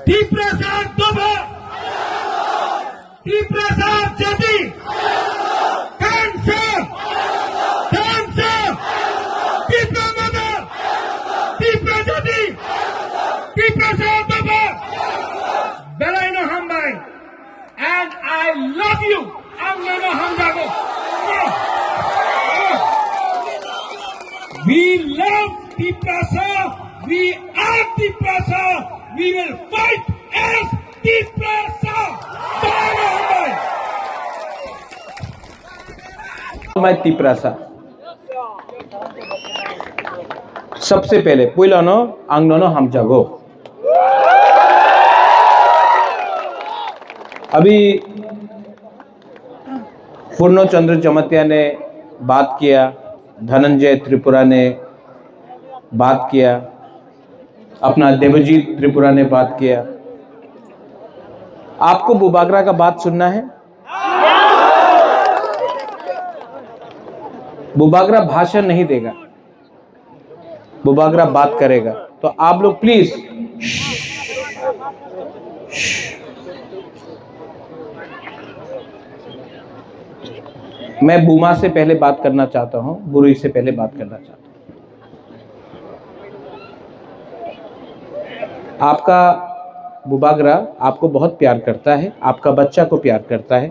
ত্রিপ্রাসাদ দোবা ত্রিপ্রাসাদ জাতি cancer cancer ত্রিপ্রা মাতা ত্রিপ্রা জাতি ত্রিপ্রাসাদ দোবা বেলাইনো হামবাই and I love you আমনানো হামজাগো we love Tiprasa, we are Tiprasa, we will fight as Tiprasa. मैं तिप्रासा सबसे पहले पुलानो आंगनो हम जागो। अभी पूर्णचंद्र जमतिया ने बात किया, धनंजय त्रिपुरा ने बात किया, अपना देवजीत त्रिपुरा ने बात किया। आपको बुबागरा का बात सुनना है? बुबागरा भाषण नहीं देगा, बुबागरा बात करेगा। तो आप लोग प्लीज मैं बुमा से पहले बात करना चाहता हूं, बुरुई से पहले बात करना चाहता हूं। आपका बुबागरा आपको बहुत प्यार करता है, आपका बच्चा को प्यार करता है।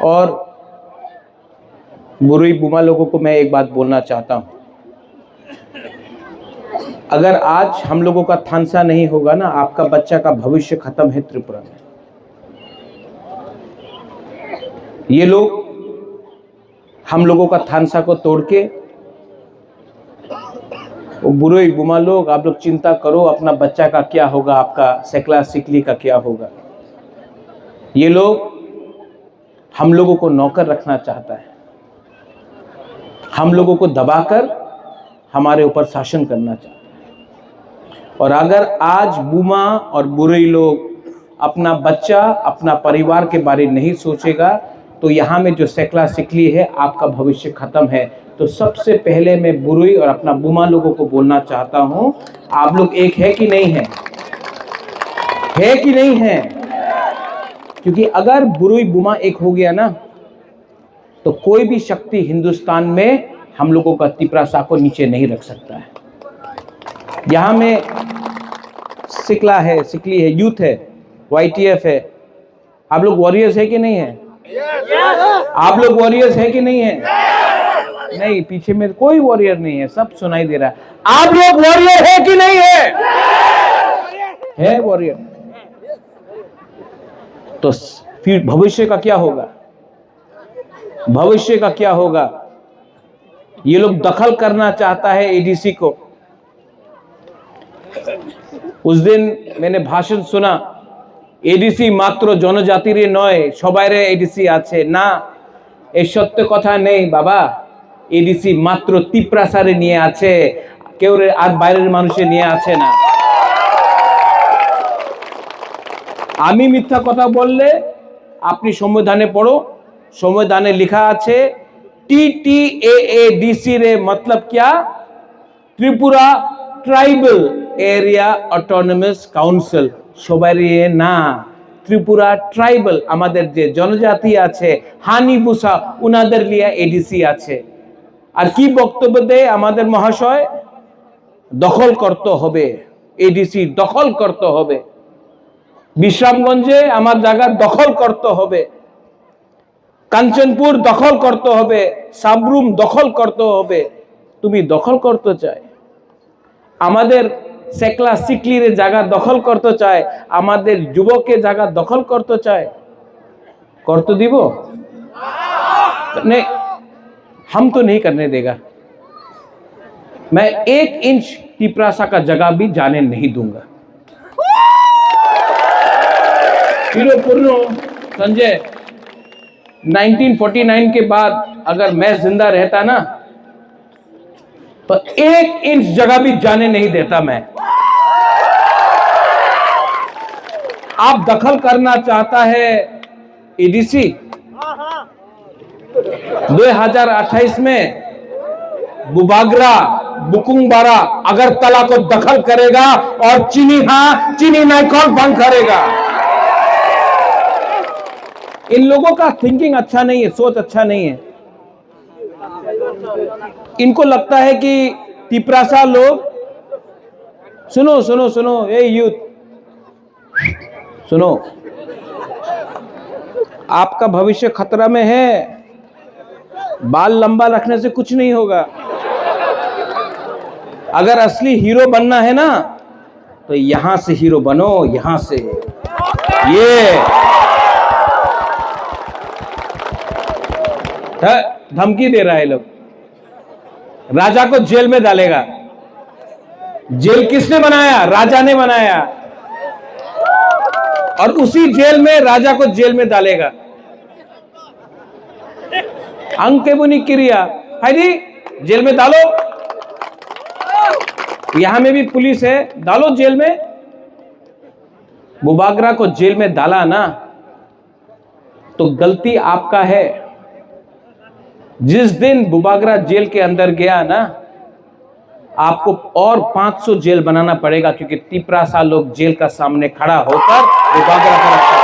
और बुरुई बुमा लोगों को मैं एक बात बोलना चाहता हूं, अगर आज हम लोगों का थानसा नहीं होगा ना, आपका बच्चा का भविष्य खत्म है त्रिपुरा में। ये लोग हम लोगों का थानसा को तोड़ के, बुरुई बुमा लोग आप लोग चिंता करो अपना बच्चा का क्या होगा, आपका सेकला सिकली का क्या होगा। ये लोग हम लोगों को नौकर रखना चाहता है, हम लोगों को दबाकर हमारे ऊपर शासन करना चाहता है। और अगर आज बुमा और बुरुई लोग अपना बच्चा अपना परिवार के बारे नहीं सोचेगा तो यहाँ में जो सेकला सिकली है आपका भविष्य खत्म है। तो सबसे पहले मैं बुरुई और अपना बुमा लोगों को बोलना चाहता हूँ, आप लोग एक है कि नहीं है? है कि नहीं है? क्योंकि अगर बुरुई बुमा एक हो गया ना तो कोई भी शक्ति हिंदुस्तान में हम लोगों का तिप्रासा को नीचे नहीं रख सकता है। यहाँ में सिकला है, सिकली है, यूथ है, YTF है। आप लोग वॉरियर्स है कि नहीं है? आप लोग वॉरियर्स है कि नहीं है? नहीं, पीछे में कोई वॉरियर नहीं है, सब सुनाई दे रहा है। आप लोग वॉरियर है कि नहीं है? है वॉरियर। तो फिर भविष्य का क्या होगा? भविष्य का क्या होगा? ये लोग दखल करना चाहता है एडीसी को। उस दिन मैंने भाषण सुना, एडीसी मात्र जनजातिर नय सबाइरे एडीसी आछे ना, ए सत्य कथा नहीं बाबा। एडीसी मात्र तिप्रासारे निये आछे, केउ आर बाइरेर मानुषे निये आछे ना। आमी मिथ्या कथा बोलले आपनी संविधाने पढ़ो, संविधाने लिखा आछे TTAADC रे मतलब क्या? Tripura tribal area autonomous council. सबाइरे ना, त्रिपुरा ट्राइबल आमादेर जे जनजाति आछे हानिबुसा उनादेर लिया एडीसी आछे। আর কি বক্তব্য দেয় আমাদের মহাশয়? দখল করতে হবে, এডিসি দখল করতে হবে, বিশ্রামগঞ্জে আমার জায়গা দখল করতে হবে, কাঞ্চনপুর দখল করতে হবে, সাবরুম দখল করতে হবে। তুমি দখল করতে চাই, আমাদের সেকলা সিকলির জায়গা দখল করতে চায়, আমাদের যুবকের জায়গা দখল করতে চায়, করতে দিব? नहीं, हम तो नहीं करने देगा। मैं 1 इंच तिप्रासा का जगह भी जाने नहीं दूंगा। पूर्ण संजय 1949 के बाद अगर मैं जिंदा रहता ना तो 1 इंच जगह भी जाने नहीं देता मैं। आप दखल करना चाहता है एडीसी। 2028 में बुबागरा बुकुंबारा अगरतला को दखल करेगा और चीनी नाइकॉन भंग करेगा। इन लोगों का थिंकिंग अच्छा नहीं है, सोच अच्छा नहीं है। इनको लगता है कि तिपरासा लोग, सुनो सुनो सुनो, ए यूथ सुनो, आपका भविष्य खतरा में है। बाल लंबा रखने से कुछ नहीं होगा। अगर असली हीरो बनना है ना तो यहां से हीरो बनो, यहां से। ये धमकी दे रहा है लोग, राजा को जेल में डालेगा। जेल किसने बनाया? राजा ने बनाया, और उसी जेल में राजा को जेल में डालेगा। अंकेबुनी क्रिया है जी, जेल में डालो। यहां में भी पुलिस है, डालो जेल में। बुबागरा को जेल में डाला ना तो गलती आपका है। जिस दिन बुबागरा जेल के अंदर गया ना, आपको और 500 जेल बनाना पड़ेगा, क्योंकि तिपरासा लोग जेल का सामने खड़ा होकर बुबागरा का रक्षा।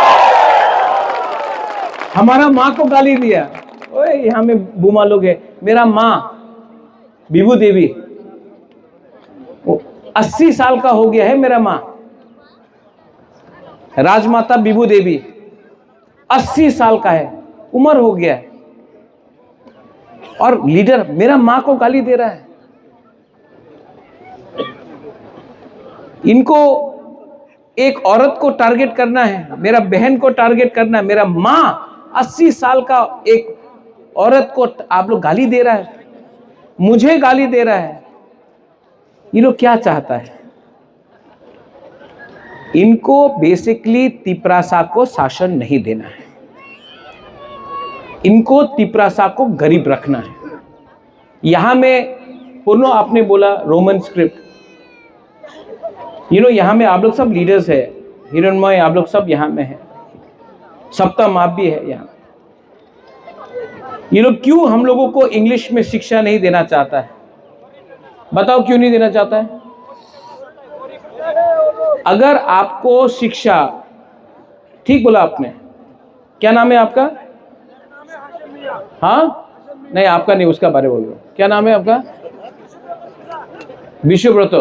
हमारा मां को गाली दिया, ओए यहां में बुमा लोग है। मेरा मां विभू देवी 80 साल का हो गया है। मेरा मां राजमाता विभू देवी 80 साल का है, उम्र हो गया है, और लीडर मेरा मां को गाली दे रहा है। इनको एक औरत को टारगेट करना है, मेरा बहन को टारगेट करना है। मेरा मां 80 साल का एक औरत को आप लोग गाली दे रहा है, मुझे गाली दे रहा है। ये लोग क्या चाहता है? इनको बेसिकली तिपरासा को शासन नहीं देना है, इनको तिपरासा को गरीब रखना है। यहां में पुनो आपने बोला रोमन स्क्रिप्ट, यहां में आप लोग सब लीडर्स है, हिरणमय आप लोग सब यहां में है, सप्तम आप भी है यहां। ये लोग क्यों हम लोगों को इंग्लिश में शिक्षा नहीं देना चाहता है? बताओ क्यों नहीं देना चाहता है? अगर आपको शिक्षा, ठीक बोला आपने, क्या नाम है आपका? हाँ नहीं, आपका नहीं, उसका बारे बोल रहा हूं। क्या नाम है आपका? विश्वव्रतो।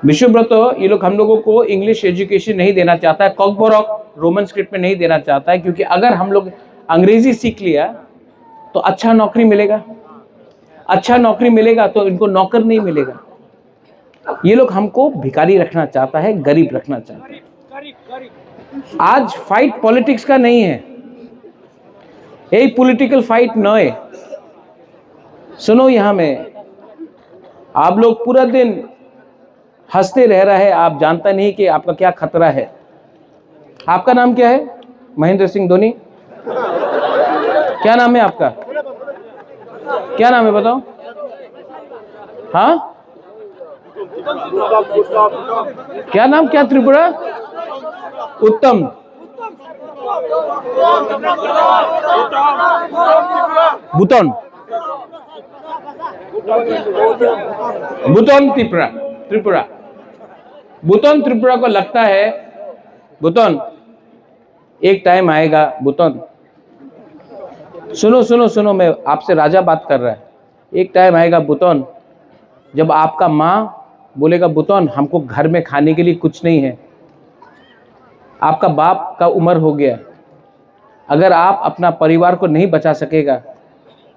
विश्वव्रतो ये लोग हम लोगों को इंग्लिश एजुकेशन नहीं देना चाहता है, कॉकबोरॉक रोमन स्क्रिप्ट में नहीं देना चाहता है, क्योंकि अगर हम लोग अंग्रेजी सीख लिया तो अच्छा नौकरी मिलेगा, अच्छा नौकरी मिलेगा तो इनको नौकर नहीं मिलेगा। ये लोग हमको भिखारी रखना चाहता है, गरीब रखना चाहता है। आज फाइट पॉलिटिक्स का नहीं है, यही पॉलिटिकल फाइट न है। सुनो, यहां में आप लोग पूरा दिन हंसते रह रहा है, आप जानता नहीं कि आपका क्या खतरा है। आपका नाम क्या है? महेंद्र सिंह धोनी। क्या नाम है आपका? क्या नाम है बताओ? हाँ क्या नाम? क्या त्रिपुरा? उत्तम। बुतन, बुतन त्रिपुरा, त्रिपुरा, बुतन त्रिपुरा को लगता है, बुतन एक टाइम आएगा। बुतन सुनो सुनो सुनो, मैं आपसे राजा बात कर रहा है। एक टाइम आएगा बुतन, जब आपका माँ बोलेगा बुतन हमको घर में खाने के लिए कुछ नहीं है, आपका बाप का उम्र हो गया, अगर आप अपना परिवार को नहीं बचा सकेगा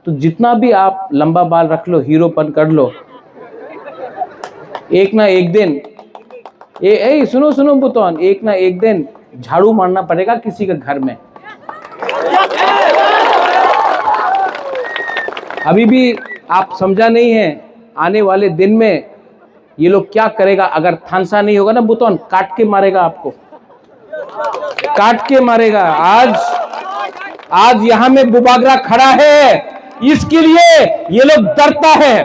तो जितना भी आप लंबा बाल रख लो, हीरोपन कर लो, एक ना एक दिन सुनो सुनो बुतन, एक ना एक दिन झाड़ू मारना पड़ेगा किसी के घर में। अभी भी आप समझा नहीं है, आने वाले दिन में ये लोग क्या करेगा। अगर थानसा नहीं होगा ना बुतन, काट के मारेगा आपको, काट के मारेगा। आज यहां में बुबागरा खड़ा है, इसके लिए ये लोग डरता है।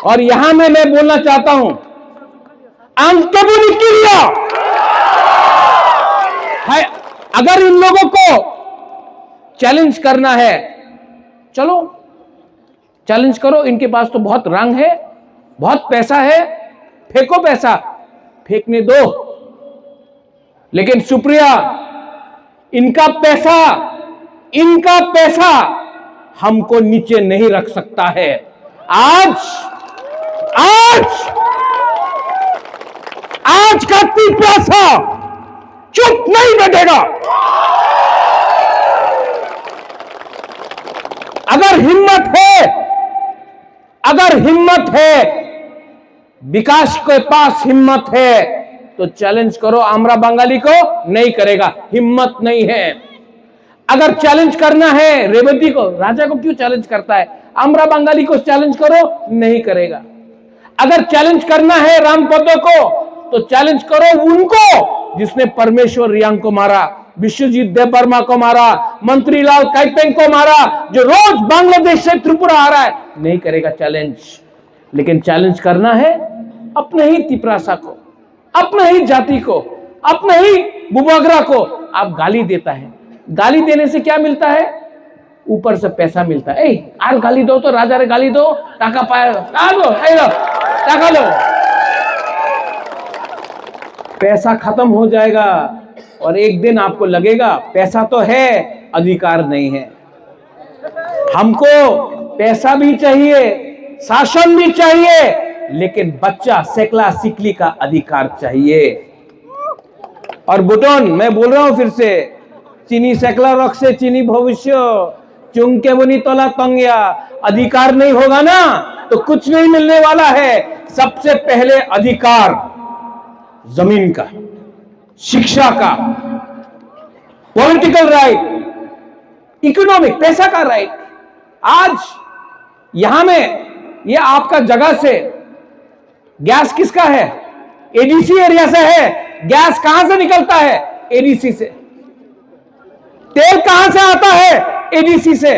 और यहां में मैं बोलना चाहता हूं, अंकेबुनी क्रिया है। अगर इन लोगों को चैलेंज करना है, चलो चैलेंज करो, इनके पास तो बहुत रंग है, बहुत पैसा है, फेंको पैसा, फेंकने दो। लेकिन सुप्रिया, इनका पैसा हमको नीचे नहीं रख सकता है। आज का पैसा चुप नहीं बैठेगा। अगर हिम्मत है, विकास के पास हिम्मत है तो चैलेंज करो। आमरा बंगाली को नहीं करेगा, हिम्मत नहीं है। अगर चैलेंज करना है रेवती को, राजा को क्यों चैलेंज करता है, आमरा बंगाली को चैलेंज करो, नहीं करेगा। अगर चैलेंज करना है रामपदो को तो चैलेंज करो उनको जिसने परमेश्वर रियांग को मारा, विश्वजीत देवबर्मा को मारा, मंत्रीलाल काइपेंग को मारा, जो रोज बांग्लादेश से त्रिपुरा आ रहा है, नहीं करेगा चैलेंज। लेकिन चैलेंज करना है अपने ही तिपरासा को, अपने ही जाति को, अपने ही बुबागरा को आप गाली देता है। गाली देने से क्या मिलता है? ऊपर से पैसा मिलता है। आर गाली दो तो राजा रे गाली दो, टाका पाए, टाका लो। पैसा खत्म हो जाएगा और एक दिन आपको लगेगा पैसा तो है, अधिकार नहीं है। हमको पैसा भी चाहिए, शासन भी चाहिए, लेकिन बच्चा सेकला सिकली का अधिकार चाहिए। और बुटोन, मैं बोल रहा हूं फिर से, चीनी सेकला रख से चीनी भविष्य, चुंके बुनी तोला तंगिया। अधिकार नहीं होगा ना तो कुछ नहीं मिलने वाला है। सबसे पहले अधिकार जमीन का, शिक्षा का, पॉलिटिकल राइट, इकोनॉमिक, पैसा का राइट। आज यहां में ये आपका जगह से गैस किसका है? एडीसी एरिया से है। गैस कहां से निकलता है? एडीसी से। तेल कहां से आता है? एडीसी से।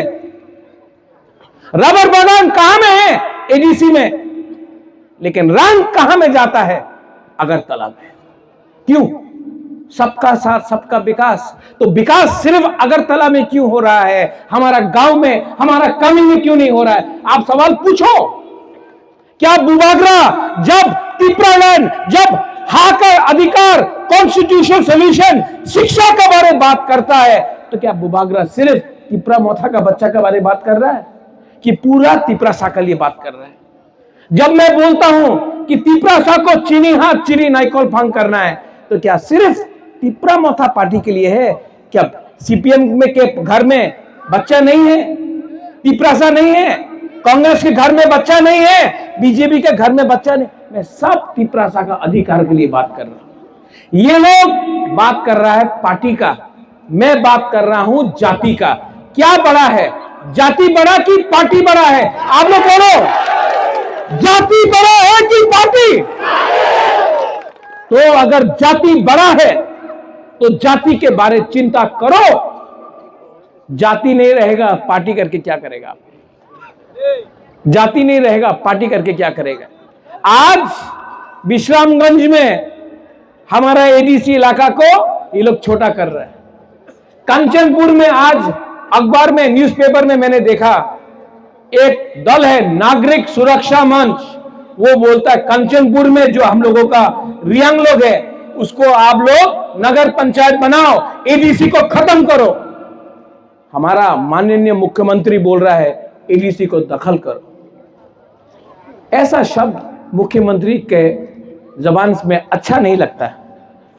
रबर बागान कहां में है? एडीसी में। लेकिन रंग कहां में जाता है? अगरतला में। क्यों? सबका साथ सबका विकास। तो विकास सिर्फ अगरतला में क्यों हो रहा है? हमारा गांव में, हमारा कमी में क्यों नहीं हो रहा है? आप सवाल पूछो। क्या बुबागरा जब तिपरालैंड, जब हाकर अधिकार, कॉन्स्टिट्यूशनल सोल्यूशन, शिक्षा के बारे में बात करता है तो क्या बुबागरा सिर्फ तिपरा मोथा का बच्चा के बारे में बात कर रहा है कि पूरा तिपरासा के लिए बात कर रहा है? जब मैं बोलता हूं कि तिपरासा को चीनी हाथ चीनी नाइकोल फांग करना है तो क्या सिर्फ तिपरा मोथा पार्टी के लिए है? क्या सीपीएम में के घर में बच्चा नहीं है? तिपरासा नहीं है? कांग्रेस के घर में बच्चा नहीं है? बीजेपी के घर में बच्चा नहीं? मैं सब तिपरासा का अधिकार के लिए बात कर रहा हूं। ये लोग बात कर रहा है पार्टी का, मैं बात कर रहा हूं जाति का। क्या बड़ा है, जाति बड़ा कि पार्टी बड़ा है? आप लोग बोलो, जाति बड़ा है कि पार्टी? तो अगर जाति बड़ा है तो जाति के बारे चिंता करो। जाति नहीं रहेगा, पार्टी करके क्या करेगा? जाति नहीं रहेगा, पार्टी करके क्या करेगा? आज विश्रामगंज में हमारा एडीसी इलाका को ये लोग छोटा कर रहे हैं। कंचनपुर में आज अखबार में, न्यूज़पेपर में मैंने देखा, एक दल है नागरिक सुरक्षा मंच, वो बोलता है कंचनपुर में जो हम लोगों का रियांग लोग है उसको आप लोग नगर पंचायत बनाओ, एडीसी को खत्म करो। हमारा माननीय मुख्यमंत्री बोल रहा है एडीसी को दखल करो। ऐसा शब्द मुख्यमंत्री के जबान में अच्छा नहीं लगता है।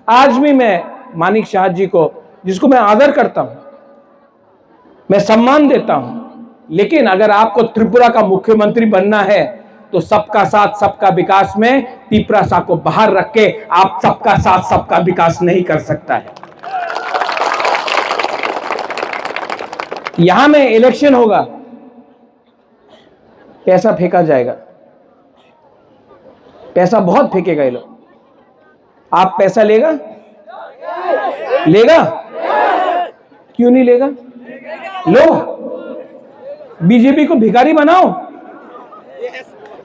आज भी मैं मानिक शाह जी को, जिसको मैं आदर करता हूं, मैं सम्मान देता हूं, लेकिन अगर आपको त्रिपुरा का मुख्यमंत्री बनना है तो सबका साथ सबका विकास में तिपरासा को बाहर रख के आप सबका साथ सबका विकास नहीं कर सकता है। यहां में इलेक्शन होगा, पैसा फेंका जाएगा, पैसा बहुत फेंकेगा ये लोग। आप पैसा लेगा? क्यों नहीं लेगा? लो, बीजेपी को भिखारी बनाओ।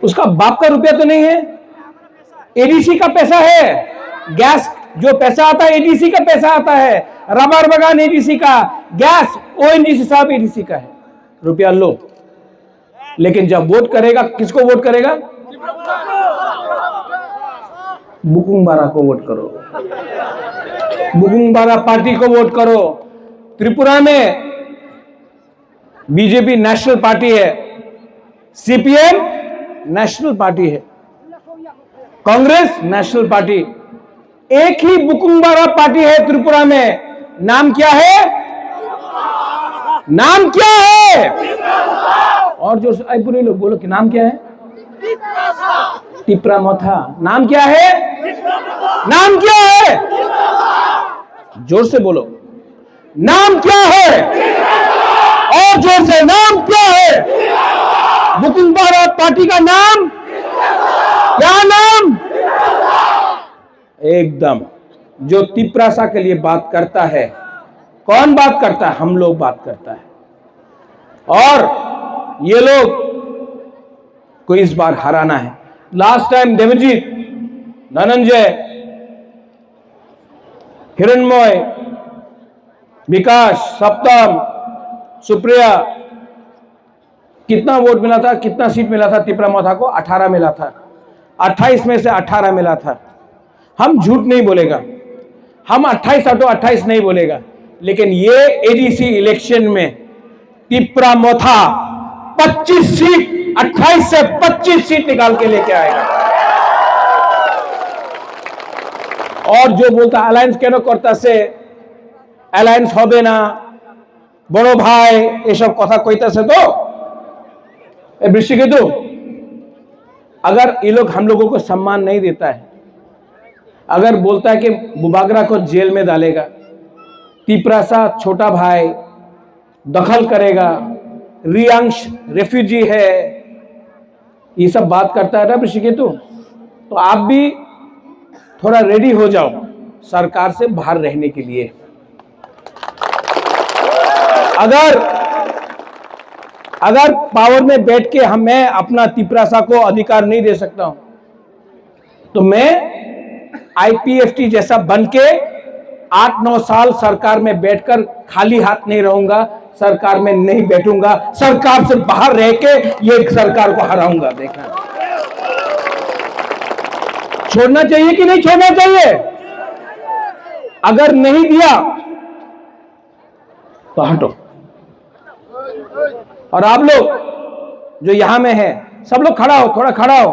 उसका बाप का रुपया तो नहीं है, एडीसी का पैसा है। गैस जो पैसा आता है एडीसी का पैसा आता है, रबर बागान एडीसी का, गैस ओएनजीसी साहब एडीसी का है। रुपया लो, लेकिन जब वोट करेगा, किसको वोट करेगा? बुकुंबारा को वोट करो, बुकुंबारा पार्टी को वोट करो। त्रिपुरा में बीजेपी नेशनल पार्टी है, सीपीएम नेशनल पार्टी है, कांग्रेस नेशनल पार्टी। एक ही बुकुंबारा पार्टी है त्रिपुरा में। नाम क्या है? नाम क्या है? और जो पूरे लोग बोलो कि नाम क्या है? टिप्रा मोथा। नाम क्या है? नाम क्या है? जोर से बोलो, नाम क्या है? और जोर से, नाम क्या है? बुकुंबारा पार्टी का नाम क्या? नाम एकदम जो तिप्रासा के लिए बात करता है। कौन बात करता है? हम लोग बात करता है। और ये लोग को इस बार हराना है। लास्ट टाइम देवजीत, धनंजय, हिरणमय, विकास, सप्तम, सुप्रिया, कितना वोट मिला था? कितना सीट मिला था तिप्रा मोथा को? 18 मिला था। 28 में से 18 मिला था। हम झूठ नहीं बोलेगा, हम 28 हटो 28 नहीं बोलेगा, लेकिन ये एडीसी इलेक्शन में तिप्रा मोथा 25 सीट, 28 से 25 सीट निकाल के लेके आएगा। और जो बोलता अलायंस केन करता से, अलायंस होबे ना, बड़ो भाई, ये सब कथा कहता से, तो बृष्टिकेतु, अगर ये लोग हम लोगों को सम्मान नहीं देता है, अगर बोलता है कि बुबागरा को जेल में डालेगा, तिप्रासा छोटा भाई दखल करेगा, रियांश रेफ्यूजी है, ये सब बात करता है ना ऋषिकेतु, तो आप भी थोड़ा रेडी हो जाओ सरकार से बाहर रहने के लिए। अगर पावर में बैठ के मैं अपना तिप्रासा को अधिकार नहीं दे सकता हूं, तो मैं आईपीएफटी जैसा बनके 8-9 साल सरकार में बैठकर खाली हाथ नहीं रहूंगा, सरकार में नहीं बैठूंगा, सरकार से बाहर रह के ये सरकार को हराऊंगा। देखना छोड़ना चाहिए कि नहीं छोड़ना चाहिए? अगर नहीं दिया तो हटो। और आप लोग जो यहां में है, सब लोग खड़ा हो, थोड़ा खड़ा हो।